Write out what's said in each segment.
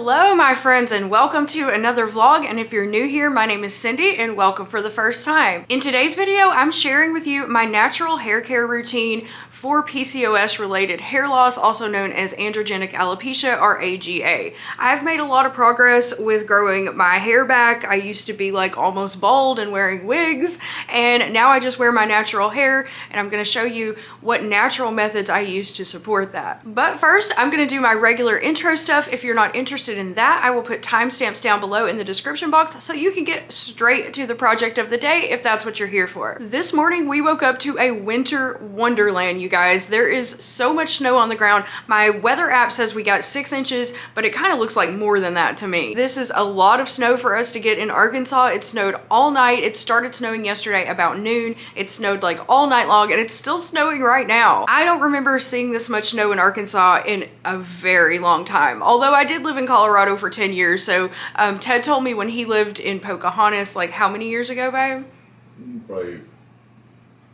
Hello my friends and welcome to another vlog, and if you're new here, my name is Cindy and welcome for the first time. In today's video, I'm sharing with you my natural hair care routine for PCOS related hair loss, also known as androgenic alopecia or AGA. I've made a lot of progress with growing my hair back. I used to be like almost bald and wearing wigs, and now I just wear my natural hair, and I'm going to show you what natural methods I use to support that. But first, I'm going to do my regular intro stuff. If you're not interested in that, I will put timestamps down below in the description box so you can get straight to the project of the day if that's what you're here for. This morning, we woke up to a winter wonderland, you guys. There is so much snow on the ground. My weather app says we got 6 inches, but it kind of looks like more than that to me. This is a lot of snow for us to get in Arkansas. It snowed all night. It started snowing yesterday about noon. It snowed like all night long, and it's still snowing right now. I don't remember seeing this much snow in Arkansas in a very long time, although I did live in Colorado for 10 years. So Ted told me when he lived in Pocahontas, like how many years ago, babe? Probably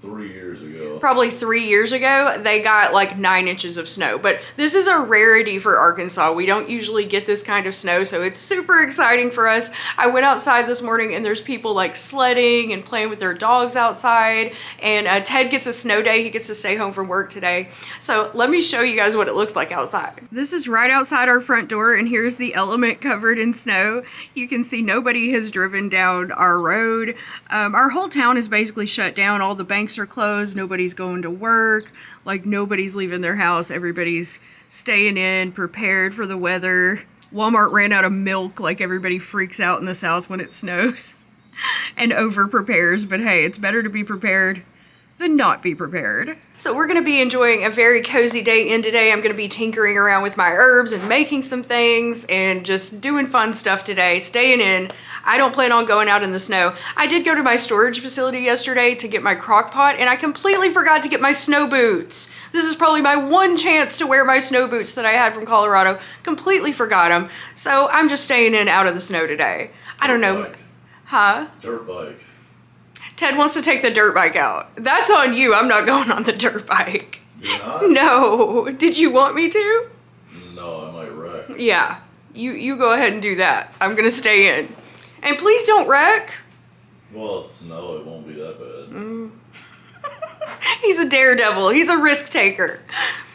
3 years ago. Probably 3 years ago, they got like 9 inches of snow. But this is a rarity for Arkansas. We don't usually get this kind of snow, so it's super exciting for us. I went outside this morning and there's people like sledding and playing with their dogs outside. And Ted gets a snow day. He gets to stay home from work today. So let me show you guys what it looks like outside. This is right outside our front door, and here's the element covered in snow. You can see nobody has driven down our road. Our whole town is basically shut down. All the banks are closed. Nobody's going to work. Like nobody's leaving their house. Everybody's staying in, prepared for the weather. Walmart ran out of milk. Like everybody freaks out in the South when it snows and over prepares. But hey, it's better to be prepared than not be prepared. So we're going to be enjoying a very cozy day in today. I'm going to be tinkering around with my herbs and making some things and just doing fun stuff today, staying in. I don't plan on going out in the snow. I did go to my storage facility yesterday to get my crock pot, and I completely forgot to get my snow boots. This is probably my one chance to wear my snow boots that I had from Colorado. Completely forgot them. So I'm just staying in out of the snow today. I don't know. Bike. Huh? Dirt bike. Ted wants to take the dirt bike out. That's on you. I'm not going on the dirt bike. You're not? No. Did you want me to? No, I might wreck. Yeah. You go ahead and do that. I'm gonna stay in. And please don't wreck. Well, it's snow. It won't be that bad. He's a daredevil. He's a risk taker.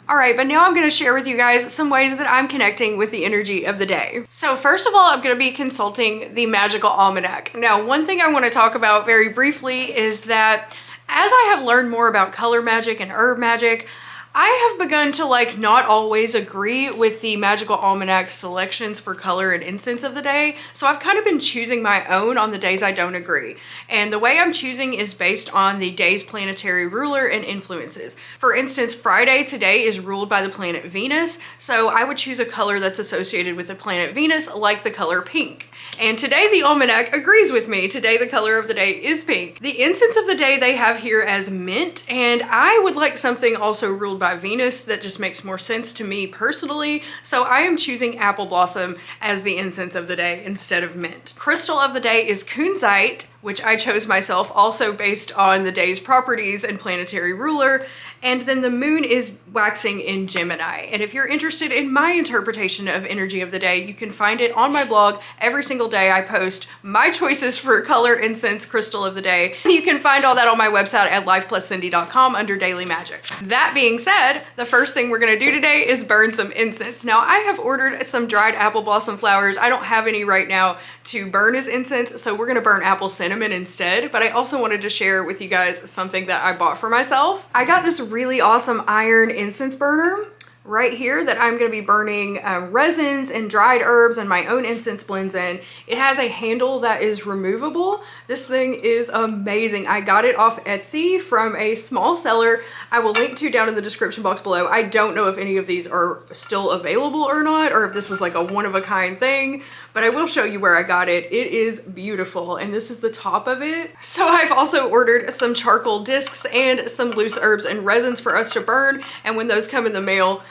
All right, but now I'm going to share with you guys some ways that I'm connecting with the energy of the day. So first of all, I'm going to be consulting the Magical Almanac. Now, one thing I want to talk about very briefly is that as I have learned more about color magic and herb magic, I have begun to not always agree with the Magical Almanac selections for color and incense of the day. So I've kind of been choosing my own on the days I don't agree. And the way I'm choosing is based on the day's planetary ruler and influences. For instance, Friday today is ruled by the planet Venus. So I would choose a color that's associated with the planet Venus, like the color pink. And today the Almanac agrees with me. Today the color of the day is pink. The incense of the day they have here as mint, and I would like something also ruled by Venus that just makes more sense to me personally. So I am choosing apple blossom as the incense of the day instead of mint. Crystal of the day is kunzite, which I chose myself also based on the day's properties and planetary ruler. And then the moon is waxing in Gemini. And if you're interested in my interpretation of energy of the day, you can find it on my blog. Every single day I post my choices for color, incense, crystal of the day. You can find all that on my website at lifepluscindy.com under daily magic. That being said, the first thing we're gonna do today is burn some incense. Now I have ordered some dried apple blossom flowers. I don't have any right now to burn as incense, so we're gonna burn apple cinnamon instead. But I also wanted to share with you guys something that I bought for myself. I got this really awesome iron incense burner right here that I'm going to be burning resins and dried herbs and my own incense blends in. It has a handle that is removable. This thing is amazing. I got it off Etsy from a small seller I will link to down in the description box below. I don't know if any of these are still available or not, or if this was like a one-of-a-kind thing, but I will show you where I got it. It is beautiful, and this is the top of it. So I've also ordered some charcoal discs and some loose herbs and resins for us to burn, and when those come in the mail,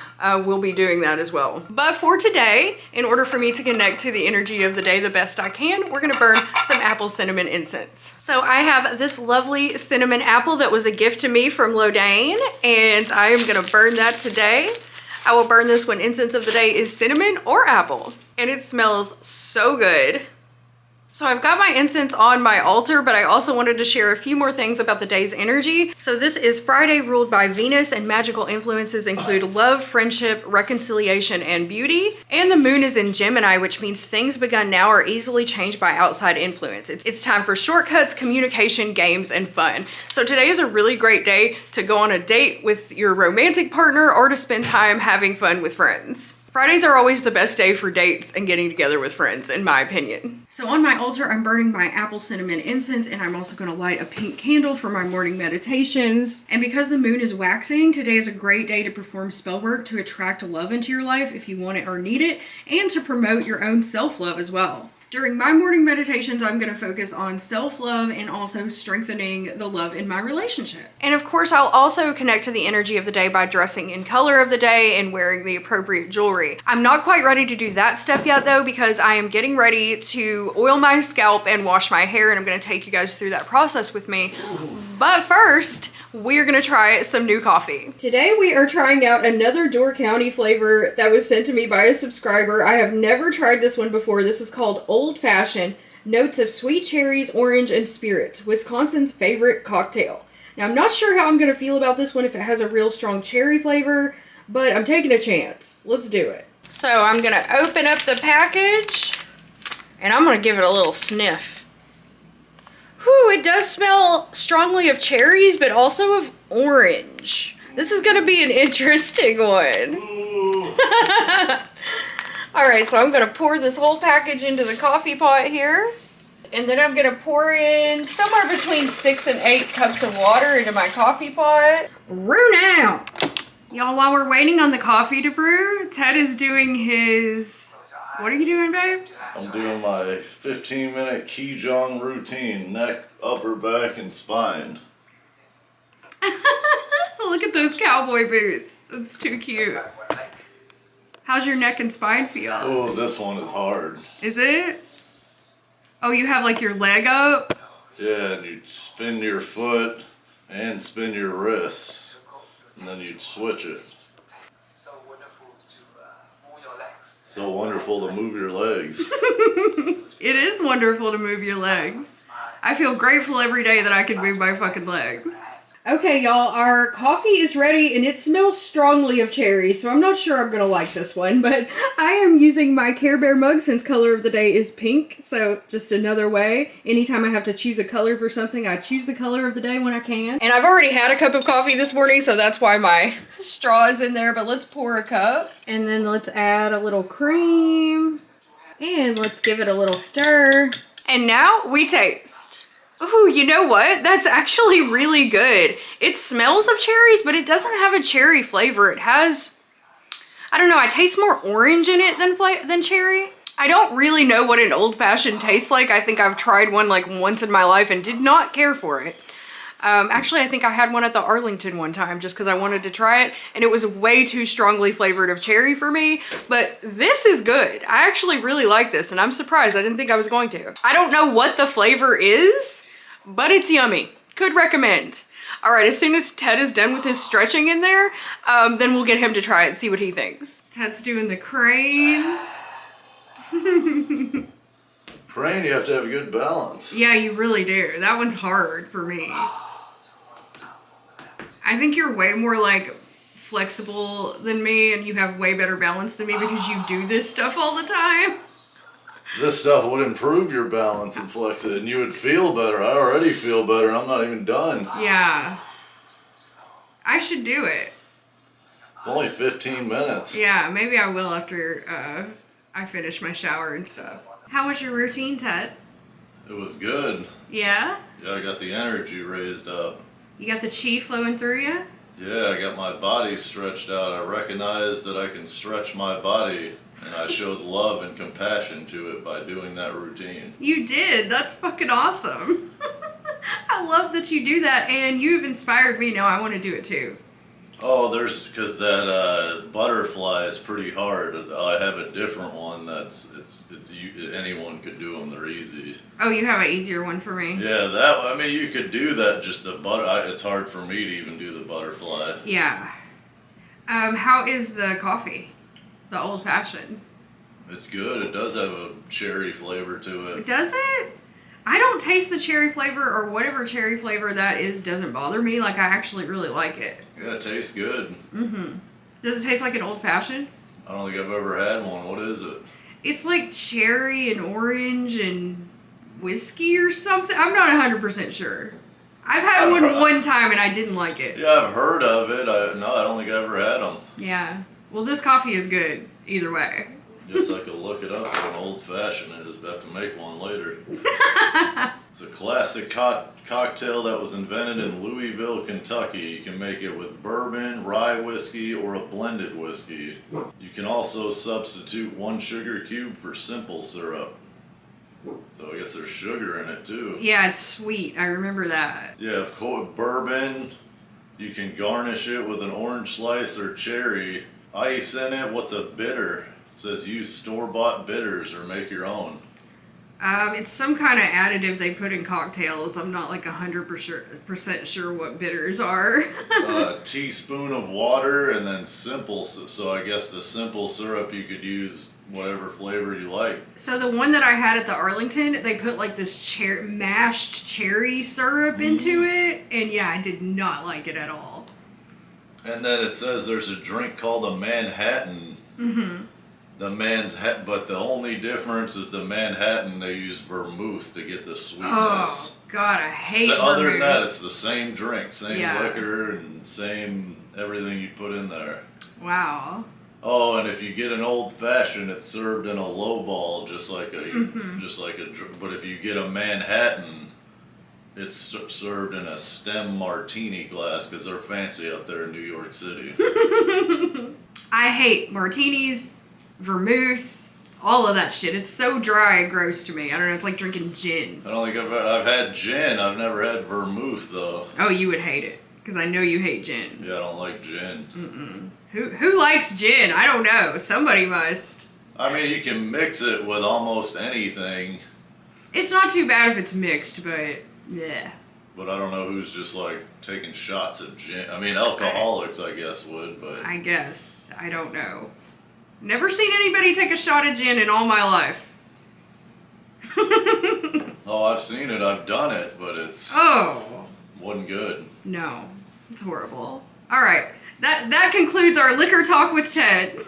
we'll be doing that as well. But for today, in order for me to connect to the energy of the day the best I can, we're gonna burn some apple cinnamon incense. So I have this lovely cinnamon apple that was a gift to me from Lodane, and I am gonna burn that today. I will burn this when incense of the day is cinnamon or apple. And it smells so good. So I've got my incense on my altar, but I also wanted to share a few more things about the day's energy. So this is Friday, ruled by Venus, and magical influences include love, friendship, reconciliation, and beauty. And the moon is in Gemini, which means things begun now are easily changed by outside influence. It's time for shortcuts, communication, games, and fun. So today is a really great day to go on a date with your romantic partner or to spend time having fun with friends. Fridays are always the best day for dates and getting together with friends, in my opinion. So on my altar, I'm burning my apple cinnamon incense, and I'm also going to light a pink candle for my morning meditations. And because the moon is waxing, today is a great day to perform spell work to attract love into your life if you want it or need it, and to promote your own self-love as well. During my morning meditations, I'm going to focus on self-love and also strengthening the love in my relationship. And of course, I'll also connect to the energy of the day by dressing in color of the day and wearing the appropriate jewelry. I'm not quite ready to do that step yet though, because I am getting ready to oil my scalp and wash my hair, and I'm going to take you guys through that process with me. But first, we're gonna try some new coffee. Today we are trying out another Door County flavor that was sent to me by a subscriber. I have never tried this one before. This is called Old Fashioned. Notes of sweet cherries, orange, and spirits. Wisconsin's favorite cocktail. Now I'm not sure how I'm gonna feel about this one if it has a real strong cherry flavor, but I'm taking a chance. Let's do it. So I'm gonna open up the package and I'm gonna give it a little sniff. Whew, it does smell strongly of cherries, but also of orange. This is gonna be an interesting one. All right, so I'm gonna pour this whole package into the coffee pot here. And then I'm gonna pour in somewhere between 6 and 8 cups of water into my coffee pot. Brew now. Y'all, while we're waiting on the coffee to brew, Ted is doing his... What are you doing, babe? I'm doing my 15-minute Qigong routine, neck, upper back, and spine. Look at those cowboy boots. That's too cute. How's your neck and spine feel? Oh, this one is hard. Is it? Oh, you have like your leg up? Yeah, and you spin your foot and spin your wrist, and then you'd switch it. So wonderful to move your legs. It is wonderful to move your legs. I feel grateful every day that I can move my fucking legs. Okay, y'all, our coffee is ready and it smells strongly of cherry, so I'm not sure I'm gonna like this one, but I am using my Care Bear mug since color of the day is pink, so just another way. Anytime I have to choose a color for something, I choose the color of the day when I can. And I've already had a cup of coffee this morning, so that's why my straw is in there, but let's pour a cup. And then let's add a little cream. And let's give it a little stir. And now we taste. Ooh, you know what? That's actually really good. It smells of cherries, but it doesn't have a cherry flavor. It has, I don't know, I taste more orange in it than cherry. I don't really know what an old fashioned tastes like. I think I've tried one like once in my life and did not care for it. Actually, I think I had one at the Arlington one time just because I wanted to try it, and it was way too strongly flavored of cherry for me, but this is good. I actually really like this, and I'm surprised. I didn't think I was going to. I don't know what the flavor is, but it's yummy. Could recommend. All right, as soon as Ted is done with his stretching in there, then we'll get him to try it and see what he thinks. Ted's doing the crane. Crane, you have to have a good balance. Yeah, you really do. That one's hard for me. I think you're way more like flexible than me and you have way better balance than me because you do this stuff all the time. This stuff would improve your balance and flexibility, and you would feel better. I already feel better and I'm not even done. Yeah. I should do it. It's only 15 minutes. Yeah, maybe I will after I finish my shower and stuff. How was your routine, Ted? It was good. Yeah? Yeah, I got the energy raised up. You got the chi flowing through you? Yeah, I got my body stretched out. I recognized that I can stretch my body, and I showed love and compassion to it by doing that routine. You did. That's fucking awesome. I love that you do that, and you've inspired me. Now I want to do it too. Oh, because that butterfly is pretty hard. I have a different one that's anyone could do them. They're easy. Oh, you have an easier one for me. Yeah, I mean, you could do that. Just the it's hard for me to even do the butterfly. Yeah. How is the coffee? The old fashioned? It's good. It does have a cherry flavor to it. Does it? I don't taste the cherry flavor, or whatever cherry flavor that is doesn't bother me. Like, I actually really like it. Yeah, it tastes good. Does it taste like an old fashioned? I don't think I've ever had one. What is it? It's like cherry and orange and whiskey or something. I'm not 100% sure. I've had one time and I didn't like it. Yeah, I've heard of it. I don't think I ever had them. Yeah. Well, this coffee is good either way. Guess I could look it up for an old fashioned. I just have to make one later. It's a classic cocktail that was invented in Louisville, Kentucky. You can make it with bourbon, rye whiskey, or a blended whiskey. You can also substitute 1 sugar cube for simple syrup. So I guess there's sugar in it too. Yeah, it's sweet. I remember that. Yeah, of course, bourbon. You can garnish it with an orange slice or cherry. Ice in it. What's a bitter? It says use store-bought bitters or make your own. It's some kind of additive they put in cocktails. I'm not like 100% sure what bitters are. A teaspoon of water and then simple. So I guess the simple syrup you could use whatever flavor you like. So the one that I had at the Arlington, they put like this mashed cherry syrup into it. And yeah, I did not like it at all. And then it says there's a drink called a Manhattan. But the only difference is the Manhattan, they use vermouth to get the sweetness. Oh, God, I hate vermouth. Other than that, it's the same drink, same liquor, and same everything you put in there. Wow. Oh, and if you get an old fashioned, it's served in a low ball, just like a. But if you get a Manhattan, it's served in a stem martini glass because they're fancy up there in New York City. I hate martinis, vermouth, all of that shit. It's so dry and gross to me. I don't know. It's like drinking gin. I don't think I've had gin. I've never had vermouth though. Oh, you would hate it because I know you hate gin. Yeah, I don't like gin. Who likes gin? I don't know. Somebody must. I mean, you can mix it with almost anything. It's not too bad if it's mixed, but yeah. But I don't know who's just like taking shots of gin. I mean, alcoholics, I guess, would, but. I guess. I don't know. Never seen anybody take a shot of gin in all my life. Oh, I've seen it. I've done it, but it's. Oh. Wasn't good. No. It's horrible. All right. That concludes our liquor talk with Ted.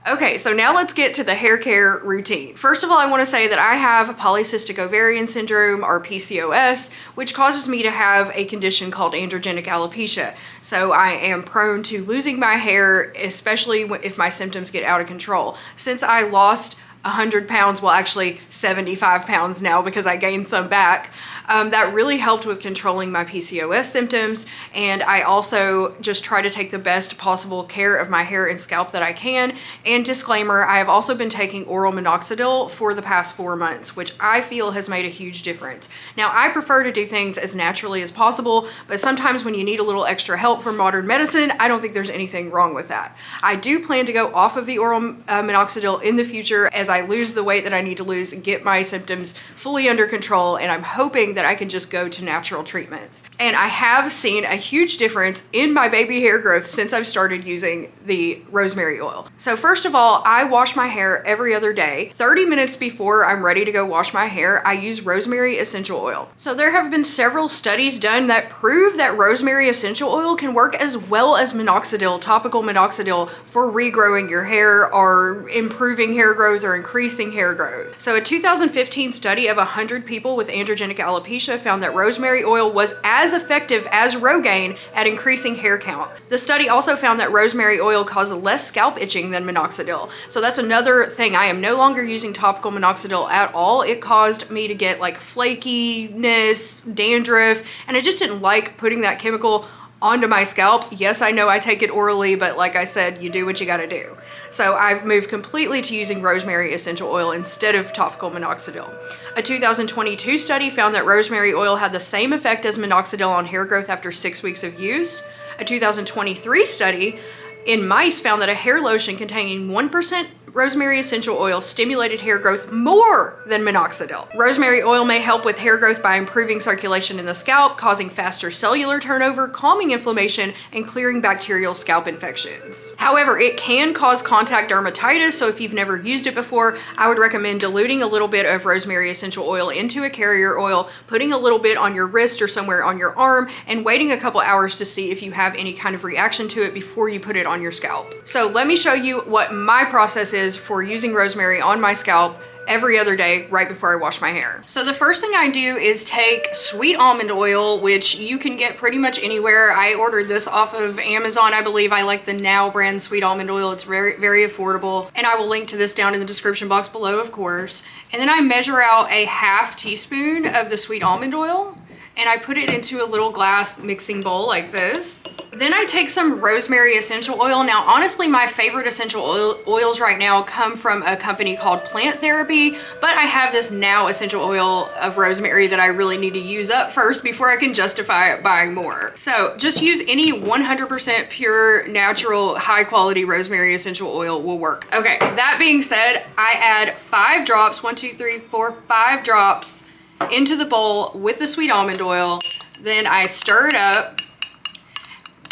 Okay, so now let's get to the hair care routine. First of all, I want to say that I have polycystic ovarian syndrome, or PCOS, which causes me to have a condition called androgenic alopecia. So I am prone to losing my hair, especially if my symptoms get out of control. Since I lost 100 pounds, well actually 75 pounds now because I gained some back, that really helped with controlling my PCOS symptoms, and I also just try to take the best possible care of my hair and scalp that I can. And disclaimer, I have also been taking oral minoxidil for the past 4 months, which I feel has made a huge difference. Now, I prefer to do things as naturally as possible, but sometimes when you need a little extra help from modern medicine, I don't think there's anything wrong with that. I do plan to go off of the oral minoxidil in the future as I lose the weight that I need to lose and get my symptoms fully under control, and I'm hoping that I can just go to natural treatments. And I have seen a huge difference in my baby hair growth since I've started using the rosemary oil. So first of all, I wash my hair every other day. 30 minutes before I'm ready to go wash my hair, I use rosemary essential oil. So there have been several studies done that prove that rosemary essential oil can work as well as minoxidil, topical minoxidil, for regrowing your hair or improving hair growth or increasing hair growth. So a 2015 study of 100 people with androgenic alopecia found that rosemary oil was as effective as Rogaine at increasing hair count. The study also found that rosemary oil caused less scalp itching than minoxidil. So that's another thing. I am no longer using topical minoxidil at all. It caused me to get like flakiness, dandruff, and I just didn't like putting that chemical onto my scalp. Yes, I know I take it orally, but like I said, you do what you gotta do. So I've moved completely to using rosemary essential oil instead of topical minoxidil. A 2022 study found that rosemary oil had the same effect as minoxidil on hair growth after 6 weeks of use. A 2023 study in mice found that a hair lotion containing 1% rosemary essential oil stimulated hair growth more than minoxidil. Rosemary oil may help with hair growth by improving circulation in the scalp, causing faster cellular turnover, calming inflammation, and clearing bacterial scalp infections. However, it can cause contact dermatitis, so if you've never used it before, I would recommend diluting a little bit of rosemary essential oil into a carrier oil, putting a little bit on your wrist or somewhere on your arm, and waiting a couple hours to see if you have any kind of reaction to it before you put it on your scalp. So let me show you what my process is for using rosemary on my scalp every other day right before I wash my hair. So the first thing I do is take sweet almond oil, which you can get pretty much anywhere. I ordered this off of Amazon, I believe. I like the Now brand sweet almond oil. It's very, very affordable. And I will link to this down in the description box below, of course. And then I measure out a ½ teaspoon of the sweet almond oil, and I put it into a little glass mixing bowl like this. Then I take some rosemary essential oil. Now, honestly, my favorite essential oils right now come from a company called Plant Therapy, but I have this Now essential oil of rosemary that I really need to use up first before I can justify buying more. So just use any 100% pure, natural, high quality rosemary essential oil will work. Okay, that being said, I add 5 drops, 1, 2, 3, 4, 5 drops into the bowl with the sweet almond oil. Then I stir it up,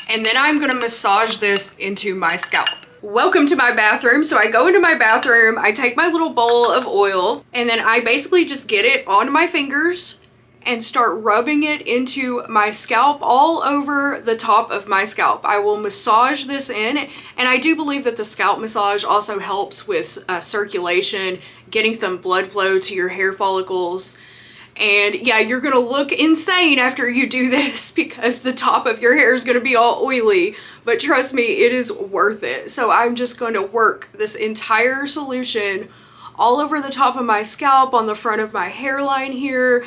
and then I'm gonna massage this into my scalp. Welcome to my bathroom. So I go into my bathroom, I take my little bowl of oil, and then I basically just get it on my fingers and start rubbing it into my scalp, all over the top of my scalp. I will massage this in, and I do believe that the scalp massage also helps with circulation, getting some blood flow to your hair follicles. And yeah, you're gonna look insane after you do this because the top of your hair is gonna be all oily, but trust me, it is worth it. So I'm just going to work this entire solution all over the top of my scalp, on the front of my hairline here,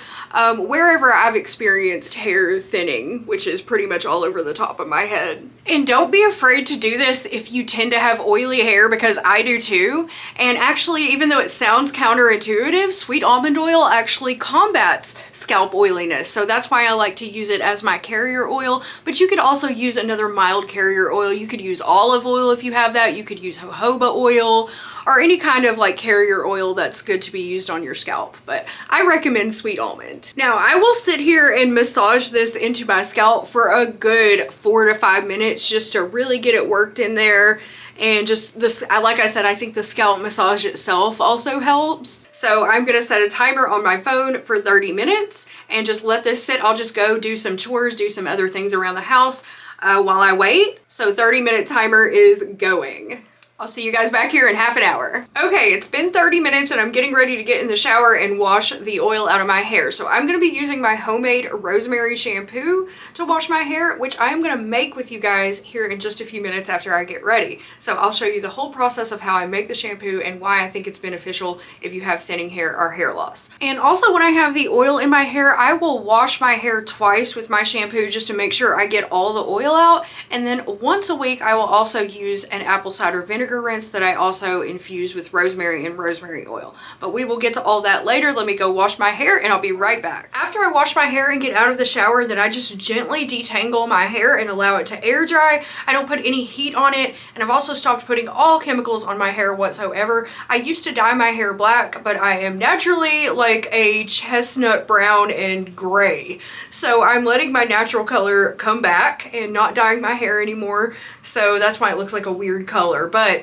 wherever I've experienced hair thinning, which is pretty much all over the top of my head. And don't be afraid to do this if you tend to have oily hair, because I do too. And actually, even though it sounds counterintuitive, sweet almond oil actually combats scalp oiliness. So that's why I like to use it as my carrier oil. But you could also use another mild carrier oil. You could use olive oil if you have that. You could use jojoba oil, or any kind of like carrier oil that's good to be used on your scalp, but I recommend sweet almond. Now I will sit here and massage this into my scalp for a good 4 to 5 minutes just to really get it worked in there. And just this, like I said, I think the scalp massage itself also helps. So I'm gonna set a timer on my phone for 30 minutes and just let this sit. I'll just go do some chores, do some other things around the house while I wait. So 30-minute timer is going. I'll see you guys back here in half an hour. Okay, it's been 30 minutes and I'm getting ready to get in the shower and wash the oil out of my hair. So I'm gonna be using my homemade rosemary shampoo to wash my hair, which I am gonna make with you guys here in just a few minutes after I get ready. So I'll show you the whole process of how I make the shampoo and why I think it's beneficial if you have thinning hair or hair loss. And also, when I have the oil in my hair, I will wash my hair twice with my shampoo just to make sure I get all the oil out. And then once a week, I will also use an apple cider vinegar rinse that I also infuse with rosemary and rosemary oil. But we will get to all that later. Let me go wash my hair and I'll be right back. After I wash my hair and get out of the shower, then I just gently detangle my hair and allow it to air dry. I don't put any heat on it, and I've also stopped putting all chemicals on my hair whatsoever. I used to dye my hair black, but I am naturally like a chestnut brown and gray. So I'm letting my natural color come back and not dyeing my hair anymore. So that's why it looks like a weird color, but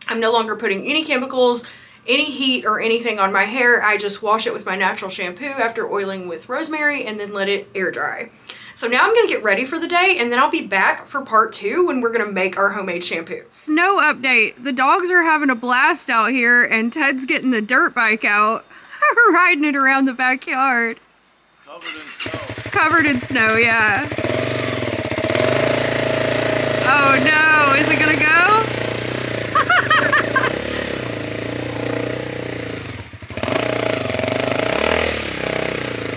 I'm no longer putting any chemicals, any heat, or anything on my hair. I just wash it with my natural shampoo after oiling with rosemary and then let it air dry. So now I'm gonna get ready for the day, and then I'll be back for part 2 when we're gonna make our homemade shampoo. Snow update. The dogs are having a blast out here and Ted's getting the dirt bike out, riding it around the backyard. Covered in snow. Covered in snow, yeah. Oh no, is it gonna go?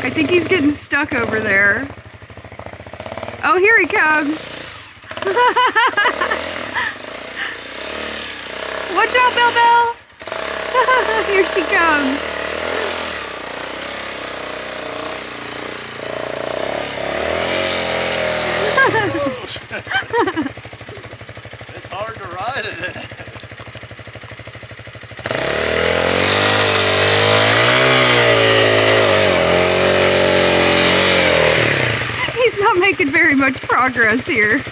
I think he's getting stuck over there. Oh, here he comes. Watch out, Belle Belle. Here she comes. It's hard to ride it. much progress here.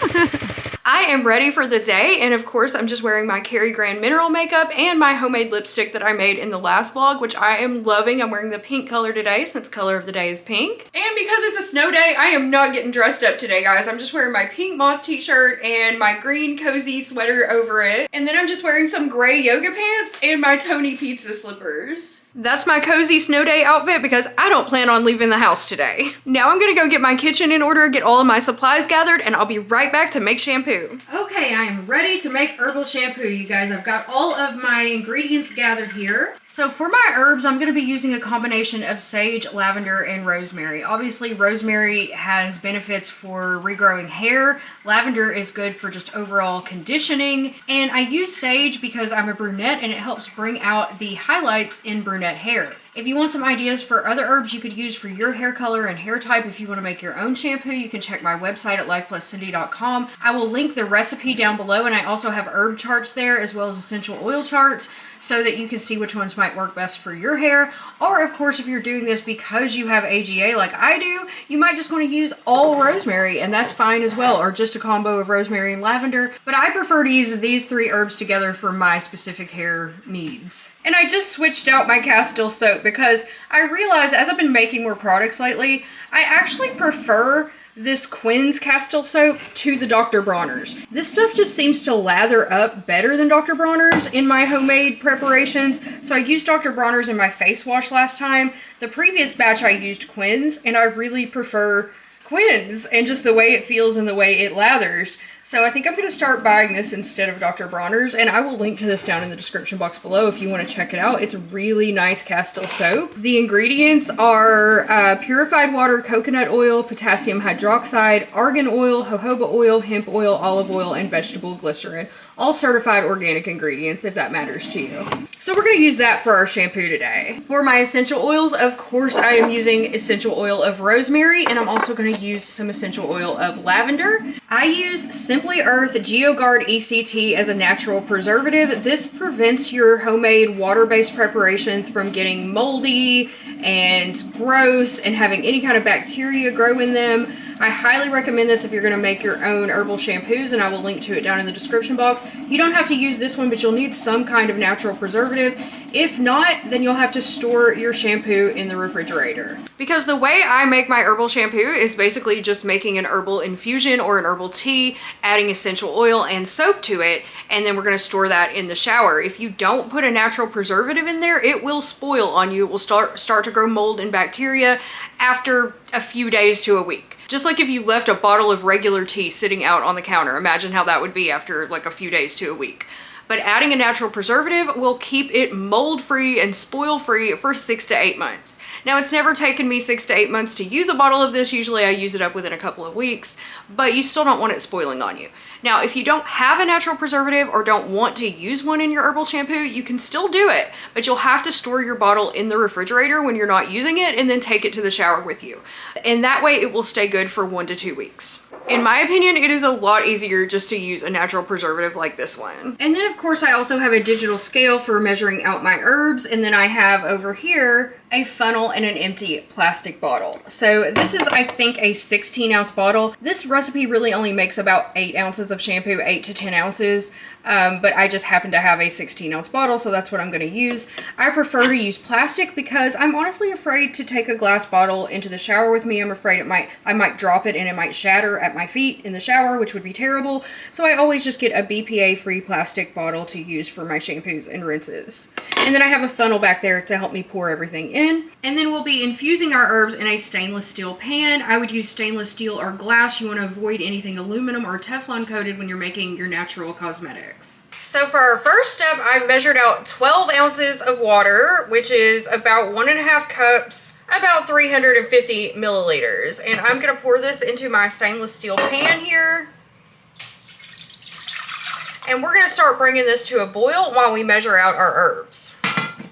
I am ready for the day, and of course I'm just wearing my Cary Grant mineral makeup and my homemade lipstick that I made in the last vlog, which I am loving. I'm wearing the pink color today since color of the day is pink. And because it's a snow day, I am not getting dressed up today, guys. I'm just wearing my pink moth t-shirt and my green cozy sweater over it. And then I'm just wearing some gray yoga pants and my Tony Pizza slippers. That's my cozy snow day outfit because I don't plan on leaving the house today. Now I'm gonna go get my kitchen in order, get all of my supplies gathered, and I'll be right back to make shampoo. Okay, I am ready to make herbal shampoo, you guys. I've got all of my ingredients gathered here. So for my herbs, I'm gonna be using a combination of sage, lavender, and rosemary. Obviously, rosemary has benefits for regrowing hair. Lavender is good for just overall conditioning. And I use sage because I'm a brunette and it helps bring out the highlights in brunette hair. If you want some ideas for other herbs you could use for your hair color and hair type, if you want to make your own shampoo, you can check my website at lifepluscindy.com. I will link the recipe down below, and I also have herb charts there as well as essential oil charts so that you can see which ones might work best for your hair. Or of course, if you're doing this because you have AGA like I do, you might just want to use all rosemary, and that's fine as well, or just a combo of rosemary and lavender. But I prefer to use these three herbs together for my specific hair needs. And I just switched out my Castile soap because I realized as I've been making more products lately, I actually prefer this Quinn's Castile soap to the Dr. Bronner's. This stuff just seems to lather up better than Dr. Bronner's in my homemade preparations. So I used Dr. Bronner's in my face wash last time. The previous batch I used Quinn's, and I really prefer Quinn's and just the way it feels and the way it lathers. So I think I'm going to start buying this instead of Dr. Bronner's, and I will link to this down in the description box below if you want to check it out. It's really nice Castile soap. The ingredients are purified water, coconut oil, potassium hydroxide, argan oil, jojoba oil, hemp oil, olive oil, and vegetable glycerin. All certified organic ingredients if that matters to you. So we're going to use that for our shampoo today. For my essential oils, of course, I am using essential oil of rosemary, and I'm also going to use some essential oil of lavender. I use Simply Earth GeoGuard ECT as a natural preservative. This prevents your homemade water-based preparations from getting moldy and gross and having any kind of bacteria grow in them. I highly recommend this if you're going to make your own herbal shampoos, and I will link to it down in the description box. You don't have to use this one, but you'll need some kind of natural preservative. If not, then you'll have to store your shampoo in the refrigerator. Because the way I make my herbal shampoo is basically just making an herbal infusion or an herbal tea, adding essential oil and soap to it, and then we're going to store that in the shower. If you don't put a natural preservative in there, it will spoil on you. It will start to grow mold and bacteria after a few days to a week. Just like if you left a bottle of regular tea sitting out on the counter. Imagine how that would be after like a few days to a week. But adding a natural preservative will keep it mold-free and spoil-free for 6 to 8 months. Now, it's never taken me 6 to 8 months to use a bottle of this. Usually I use it up within a couple of weeks, but you still don't want it spoiling on you. Now, if you don't have a natural preservative or don't want to use one in your herbal shampoo, you can still do it, but you'll have to store your bottle in the refrigerator when you're not using it and then take it to the shower with you. And that way it will stay good for 1 to 2 weeks. In my opinion, it is a lot easier just to use a natural preservative like this one. And then of course I also have a digital scale for measuring out my herbs, and then I have over here a funnel and an empty plastic bottle. So this is, I think, a 16-ounce bottle. This recipe really only makes about 8 ounces of shampoo, 8 to 10 ounces. But I just happen to have a 16-ounce bottle, so that's what I'm going to use. I prefer to use plastic because I'm honestly afraid to take a glass bottle into the shower with me. I'm afraid I might drop it and it might shatter at my feet in the shower, which would be terrible. So I always just get a BPA-free plastic bottle to use for my shampoos and rinses. And then I have a funnel back there to help me pour everything in. And then we'll be infusing our herbs in a stainless steel pan. I would use stainless steel or glass. You want to avoid anything aluminum or Teflon coated when you're making your natural cosmetics. So for our first step, I measured out 12 ounces of water, which is about 1.5 cups, about 350 milliliters. And I'm going to pour this into my stainless steel pan here. And we're going to start bringing this to a boil while we measure out our herbs.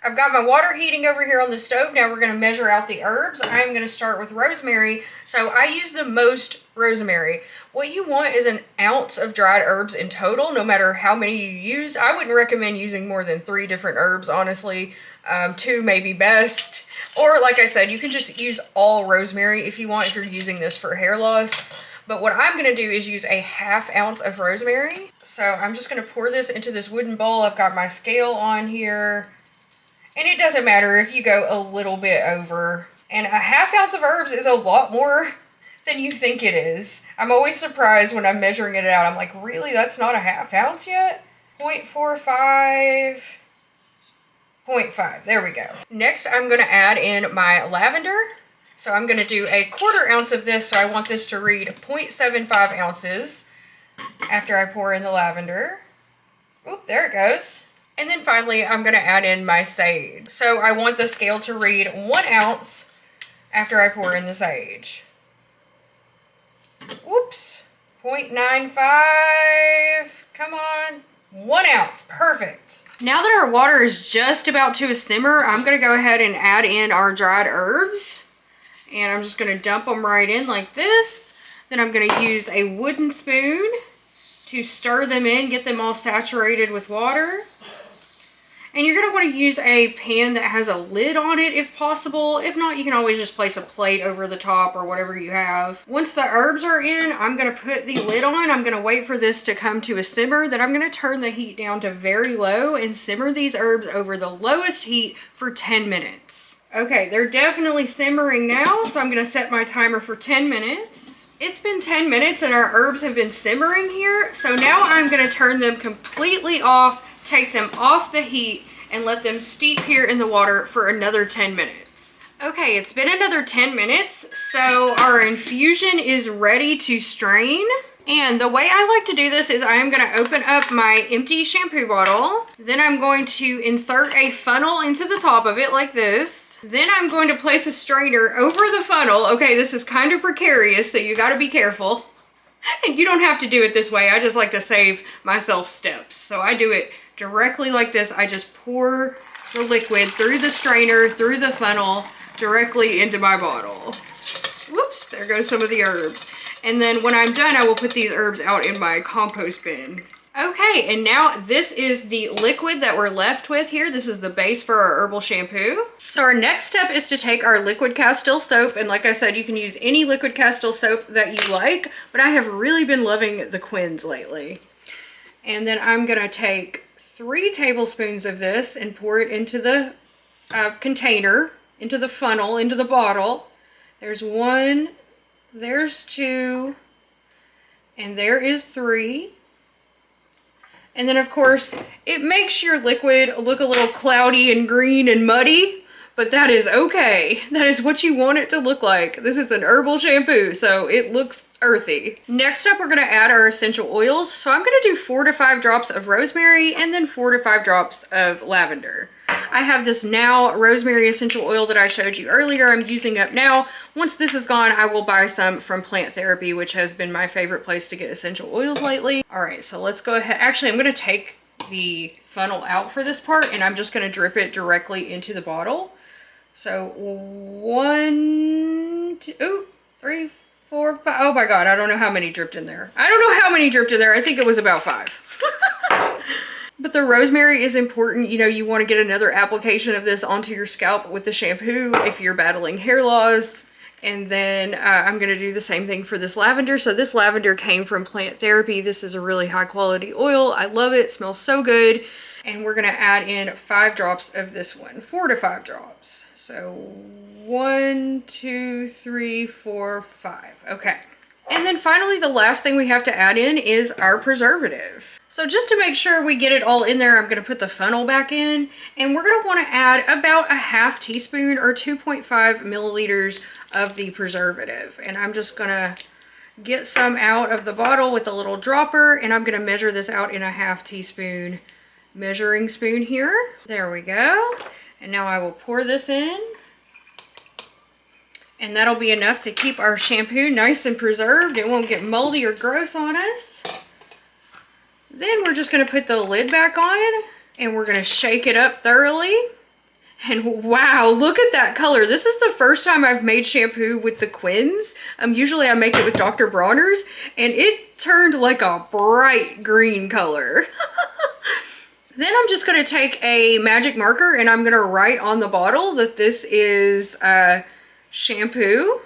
I've got my water heating over here on the stove. Now we're going to measure out the herbs. I'm going to start with rosemary. So I use the most rosemary. What you want is an ounce of dried herbs in total, no matter how many you use. I wouldn't recommend using more than 3 different herbs, honestly. 2 may be best. Or like I said, you can just use all rosemary if you want, if you're using this for hair loss. But what I'm gonna do is use a 1/2 ounce of rosemary. So I'm just gonna pour this into this wooden bowl. I've got my scale on here. And it doesn't matter if you go a little bit over. And a 1/2 ounce of herbs is a lot more than you think it is. I'm always surprised when I'm measuring it out. I'm like, really? That's not a 1/2 ounce yet? 0.45, 0.5. There we go. Next, I'm gonna add in my lavender. So I'm gonna do a 1/4 ounce of this. So I want this to read 0.75 ounces after I pour in the lavender. Oop, there it goes. And then finally, I'm gonna add in my sage. So I want the scale to read 1 ounce after I pour in the sage. Whoops, 0.95, come on, 1 ounce, perfect. Now that our water is just about to simmer, I'm gonna go ahead and add in our dried herbs. And I'm just gonna dump them right in like this. Then I'm gonna use a wooden spoon to stir them in, get them all saturated with water. And you're gonna wanna use a pan that has a lid on it if possible. If not, you can always just place a plate over the top or whatever you have. Once the herbs are in, I'm gonna put the lid on. I'm gonna wait for this to come to a simmer. Then I'm gonna turn the heat down to very low and simmer these herbs over the lowest heat for 10 minutes. Okay, they're definitely simmering now, so I'm gonna set my timer for 10 minutes. It's been 10 minutes and our herbs have been simmering here. So now I'm gonna turn them completely off, take them off the heat, and let them steep here in the water for another 10 minutes. Okay, it's been another 10 minutes, so our infusion is ready to strain. And the way I like to do this is I am gonna open up my empty shampoo bottle. Then I'm going to insert a funnel into the top of it like this. Then I'm going to place a strainer over the funnel. Okay, this is kind of precarious, so you gotta be careful. And you don't have to do it this way. I just like to save myself steps. So I do it directly like this. I just pour the liquid through the strainer, through the funnel, directly into my bottle. Whoops, there goes some of the herbs. And then when I'm done, I will put these herbs out in my compost bin. Okay, and now this is the liquid that we're left with here. This is the base for our herbal shampoo. So our next step is to take our liquid Castile soap. And like I said, you can use any liquid Castile soap that you like, but I have really been loving the Quinn's lately. And then I'm gonna take 3 tablespoons of this and pour it into the container, into the funnel, into the bottle. There's 1, there's 2, and there is 3. And then of course, it makes your liquid look a little cloudy and green and muddy, but that is okay. That is what you want it to look like. This is an herbal shampoo, so it looks earthy. Next up, we're gonna add our essential oils. So I'm gonna do 4 to 5 drops of rosemary and then 4 to 5 drops of lavender. I have this Now rosemary essential oil that I showed you earlier. I'm using up now. Once this is gone, I will buy some from Plant Therapy, which has been my favorite place to get essential oils lately. All right, so let's go ahead. Actually, I'm gonna take the funnel out for this part and I'm just gonna drip it directly into the bottle. So 1, 2, 3, 4, 5. Oh my God, I don't know how many dripped in there. I don't know how many dripped in there. I think it was about 5. But the rosemary is important. You know, you want to get another application of this onto your scalp with the shampoo if you're battling hair loss. And then I'm going to do the same thing for this lavender. So this lavender came from Plant Therapy. This is a really high quality oil. I love it. It smells so good. And we're going to add in 5 drops of this one, 4 to 5 drops. So 1, 2, 3, 4, 5. Okay. And then finally, the last thing we have to add in is our preservative. So just to make sure we get it all in there, I'm going to put the funnel back in, and we're going to want to add about a 1/2 teaspoon or 2.5 milliliters of the preservative. And I'm just going to get some out of the bottle with a little dropper, and I'm going to measure this out in a 1/2 teaspoon measuring spoon here. There we go. And now I will pour this in. And that'll be enough to keep our shampoo nice and preserved. It won't get moldy or gross on us. Then we're just going to put the lid back on and we're going to shake it up thoroughly. And wow, look at that color. This is the first time I've made shampoo with the Quinn's. Usually I make it with Dr. Bronner's and it turned like a bright green color. Then I'm just going to take a magic marker and I'm going to write on the bottle that this is shampoo.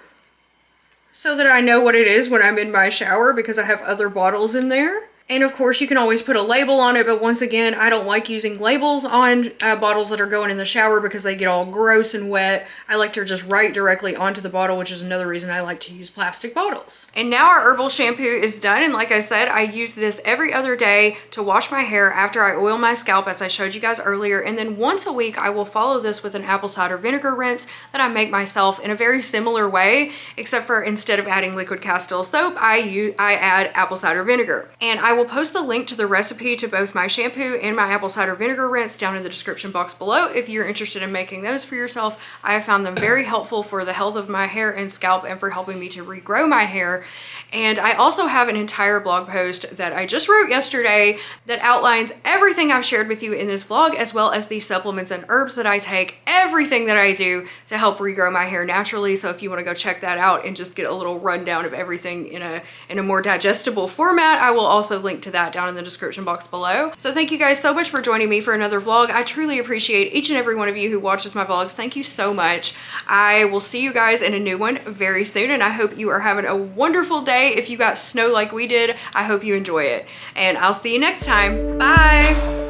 so that I know what it is when I'm in my shower, because I have other bottles in there. And of course you can always put a label on it, but once again, I don't like using labels on bottles that are going in the shower because they get all gross and wet. I like to just write directly onto the bottle, which is another reason I like to use plastic bottles. And now our herbal shampoo is done, and like I said, I use this every other day to wash my hair after I oil my scalp, as I showed you guys earlier, and then once a week I will follow this with an apple cider vinegar rinse that I make myself in a very similar way, except for instead of adding liquid castile soap, I add apple cider vinegar. And I will post the link to the recipe to both my shampoo and my apple cider vinegar rinse down in the description box below if you're interested in making those for yourself. I have found them very helpful for the health of my hair and scalp and for helping me to regrow my hair. And I also have an entire blog post that I just wrote yesterday that outlines everything I've shared with you in this vlog, as well as the supplements and herbs that I take, everything that I do to help regrow my hair naturally. So if you want to go check that out and just get a little rundown of everything in a more digestible format, I will also link to that down in the description box below. So thank you guys so much for joining me for another vlog. I truly appreciate each and every one of you who watches my vlogs. Thank you so much. I will see you guys in a new one very soon, and I hope you are having a wonderful day. If you got snow like we did, I hope you enjoy it, and I'll see you next time. Bye.